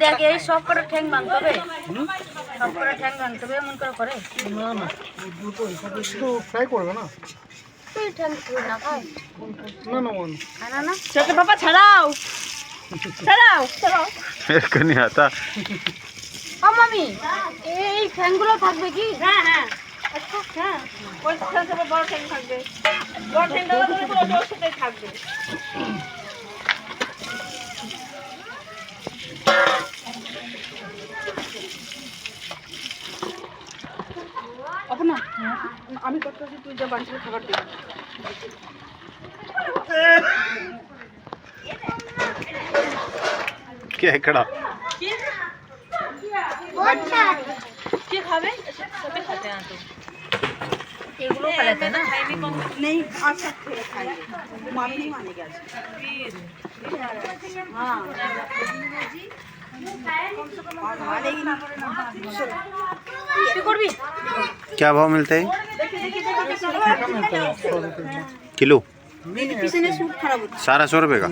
দেখ এই সব করে ঠ্যাং ভাঙতে হবে, সব করে ঠ্যাং ভাঙতে হবে এমন করে করে। না না দুটো একটু ফ্রাই করবে না? তুই ঠ্যাং তুই না খাই না না মান খায় না না। ছোট বাবা ছাড়াও ছাড়াও ছাড়াও। मेरे नहीं आता। ও মামি এই ঠ্যাংগুলো থাকবে কি? হ্যাঁ হ্যাঁ আচ্ছা হ্যাঁ ওই ঠ্যাং থেকে বড় ঠ্যাং থাকবে, বড় ঠ্যাংটা ওর সাথে থাকবে। আপনা আমি কথা বলছি, তুই যা বাড়িতে খাবার দে। क्या है कड़ा? কে খাবে? সবাই খাতে না তো এগুলো খাইতে না নেই। আচ্ছা খেয়ে খাই মামি नहीं मानेगा हाँ क्या भाव मिलता है किलो? सारा 100 रुपये का।